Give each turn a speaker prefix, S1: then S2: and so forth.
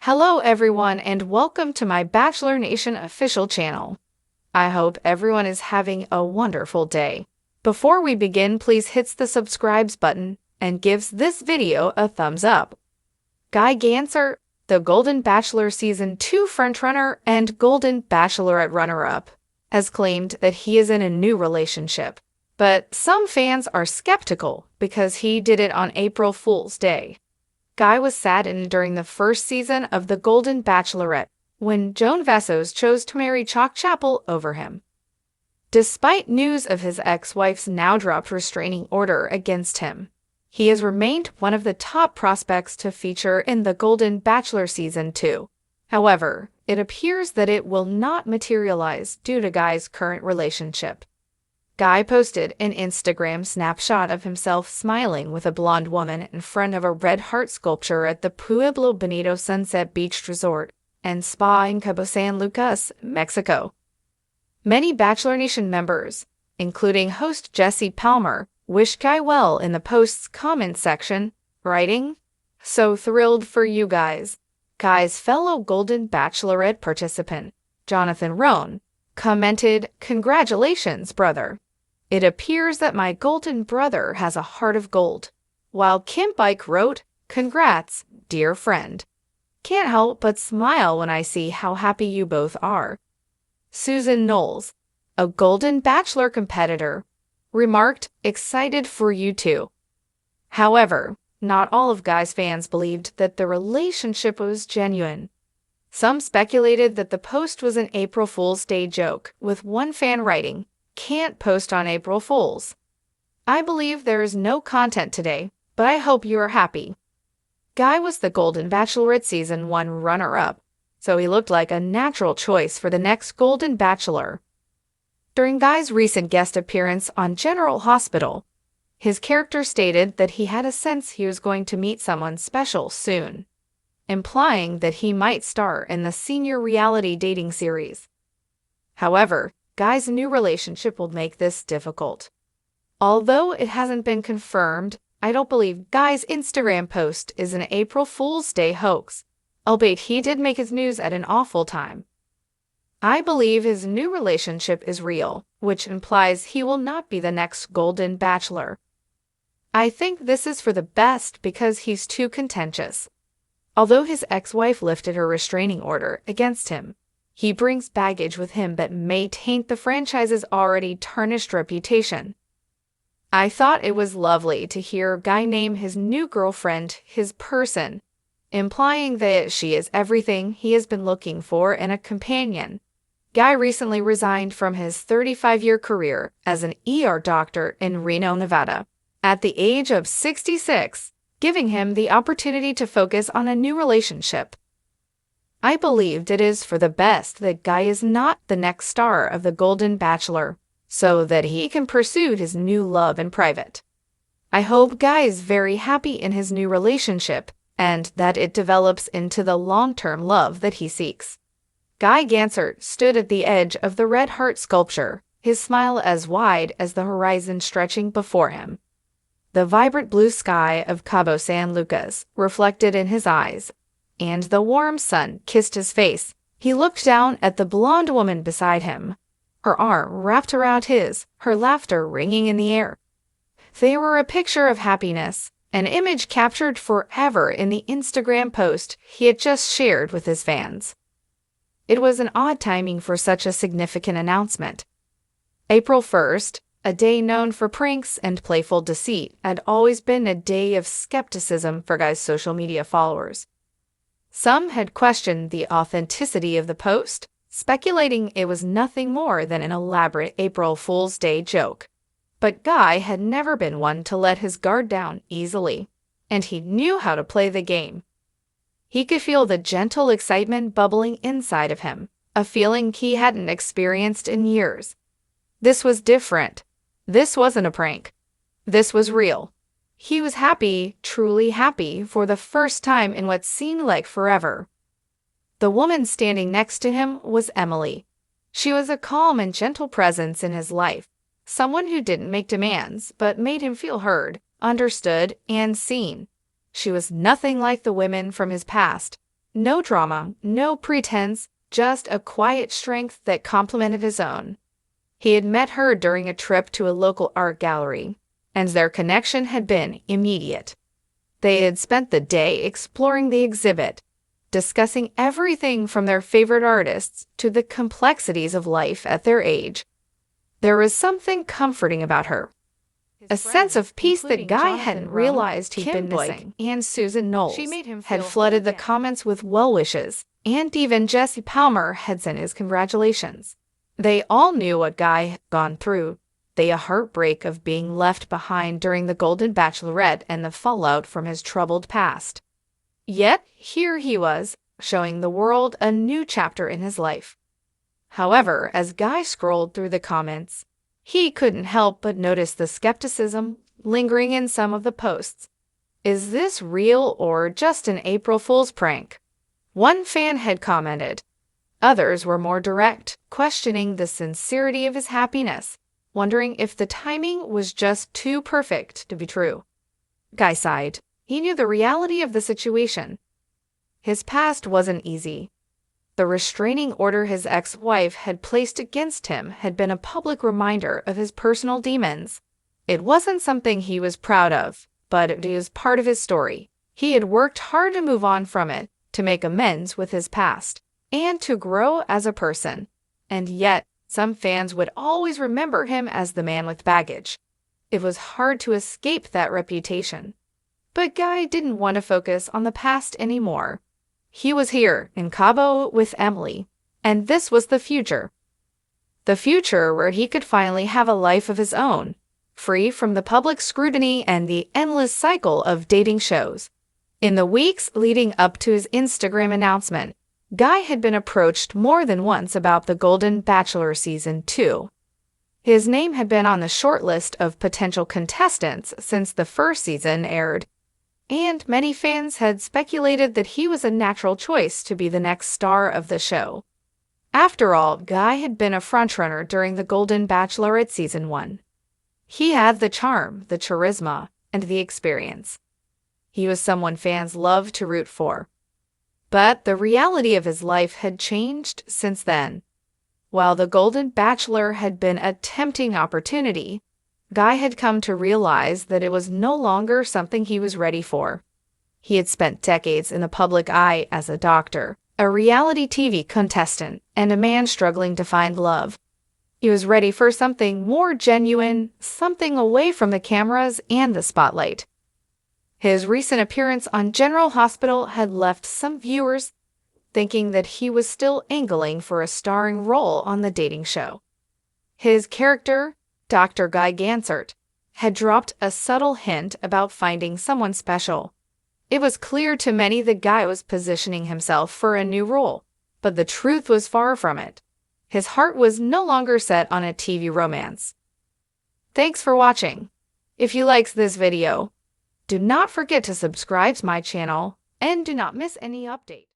S1: Hello everyone and welcome to my Bachelor Nation official channel. I hope everyone is having a wonderful day. Before we begin, please hit the subscribe button and gives this video a thumbs up. Guy Ganser, the Golden Bachelor Season 2 frontrunner and Golden Bachelorette runner-up, has claimed that he is in a new relationship. But some fans are skeptical because he did it on April Fool's Day. Guy was saddened during the first season of The Golden Bachelorette when Joan Vassos chose to marry Chalk Chapel over him. Despite news of his ex-wife's now-dropped restraining order against him, he has remained one of the top prospects to feature in The Golden Bachelor Season 2. However, it appears that it will not materialize due to Guy's current relationship. Guy posted an Instagram snapshot of himself smiling with a blonde woman in front of a red heart sculpture at the Pueblo Bonito Sunset Beach Resort and Spa in Cabo San Lucas, Mexico. Many Bachelor Nation members, including host Jesse Palmer, wished Guy well in the post's comment section, writing, "So thrilled for you guys." Guy's fellow Golden Bachelorette participant, Jonathan Roan, commented, "Congratulations, brother. It appears that my golden brother has a heart of gold." While Kim Bike wrote, "Congrats, dear friend. Can't help but smile when I see how happy you both are." Susan Knowles, a Golden Bachelor competitor, remarked, "Excited for you too." However, not all of Guy's fans believed that the relationship was genuine. Some speculated that the post was an April Fool's Day joke, with one fan writing, "Can't post on April Fools. I believe there is no content today, but I hope you are happy." Guy was the Golden Bachelorette Season 1 runner-up, so he looked like a natural choice for the next Golden Bachelor. During Guy's recent guest appearance on General Hospital, his character stated that he had a sense he was going to meet someone special soon, implying that he might star in the senior reality dating series. However, Guy's new relationship will make this difficult. Although it hasn't been confirmed, I don't believe Guy's Instagram post is an April Fool's Day hoax, albeit he did make his news at an awful time. I believe his new relationship is real, which implies he will not be the next Golden Bachelor. I think this is for the best because he's too contentious. Although his ex-wife lifted her restraining order against him, he brings baggage with him that may taint the franchise's already tarnished reputation. I thought it was lovely to hear Guy name his new girlfriend his person, implying that she is everything he has been looking for in a companion. Guy recently resigned from his 35-year career as an ER doctor in Reno, Nevada, at the age of 66, giving him the opportunity to focus on a new relationship. I believed it is for the best that Guy is not the next star of The Golden Bachelor, so that he can pursue his new love in private. I hope Guy is very happy in his new relationship and that it develops into the long-term love that he seeks. Guy Ganser stood at the edge of the red heart sculpture, his smile as wide as the horizon stretching before him. The vibrant blue sky of Cabo San Lucas reflected in his eyes, and the warm sun kissed his face. He looked down at the blonde woman beside him, her arm wrapped around his, her laughter ringing in the air. They were a picture of happiness, an image captured forever in the Instagram post he had just shared with his fans. It was an odd timing for such a significant announcement. April 1st, a day known for pranks and playful deceit, had always been a day of skepticism for Guy's social media followers. Some had questioned the authenticity of the post, speculating it was nothing more than an elaborate April Fool's Day joke. But Guy had never been one to let his guard down easily, and he knew how to play the game. He could feel the gentle excitement bubbling inside of him, a feeling he hadn't experienced in years. This was different. This wasn't a prank. This was real. He was happy, truly happy, for the first time in what seemed like forever. The woman standing next to him was Emily. She was a calm and gentle presence in his life, someone who didn't make demands but made him feel heard, understood, and seen. She was nothing like the women from his past, No drama, no pretense, just a quiet strength that complemented his own. He had met her during a trip to a local art gallery, and their connection had been immediate. They had spent the day exploring the exhibit, discussing everything from their favorite artists to the complexities of life at their age. There was something comforting about her, a sense of peace that Guy hadn't realized he'd been missing. And Susan Knowles had flooded the comments with well wishes, and even Jesse Palmer had sent his congratulations. They all knew what Guy had gone through, the heartbreak of being left behind during the Golden Bachelorette and the fallout from his troubled past. Yet here he was, showing the world a new chapter in his life. However, as Guy scrolled through the comments, he couldn't help but notice the skepticism lingering in some of the posts. Is this real or just an April Fool's prank? One fan had commented. Others were more direct, questioning the sincerity of his happiness, wondering if the timing was just too perfect to be true. Guy sighed. He knew the reality of the situation. His past wasn't easy. The restraining order his ex-wife had placed against him had been a public reminder of his personal demons. It wasn't something he was proud of, but it was part of his story. He had worked hard to move on from it, to make amends with his past, and to grow as a person. And yet, some fans would always remember him as the man with baggage. It was hard to escape that reputation. But Guy didn't want to focus on the past anymore. He was here, in Cabo, with Emily, and this was the future. The future where he could finally have a life of his own, free from the public scrutiny and the endless cycle of dating shows. In the weeks leading up to his Instagram announcement, Guy had been approached more than once about the Golden Bachelor Season 2. His name had been on the short list of potential contestants since the first season aired, and many fans had speculated that he was a natural choice to be the next star of the show. After all, Guy had been a frontrunner during the Golden Bachelorette Season 1. He had the charm, the charisma, and the experience. He was someone fans loved to root for. But the reality of his life had changed since then. While the Golden Bachelor had been a tempting opportunity, Guy had come to realize that it was no longer something he was ready for. He had spent decades in the public eye as a doctor, a reality TV contestant, and a man struggling to find love. He was ready for something more genuine, something away from the cameras and the spotlight. His recent appearance on General Hospital had left some viewers thinking that he was still angling for a starring role on the dating show. His character, Dr. Guy Gansert, had dropped a subtle hint about finding someone special. It was clear to many that Guy was positioning himself for a new role, but the truth was far from it. His heart was no longer set on a TV romance. Thanks for watching. If you liked this video, do not forget to subscribe to my channel and do not miss any update.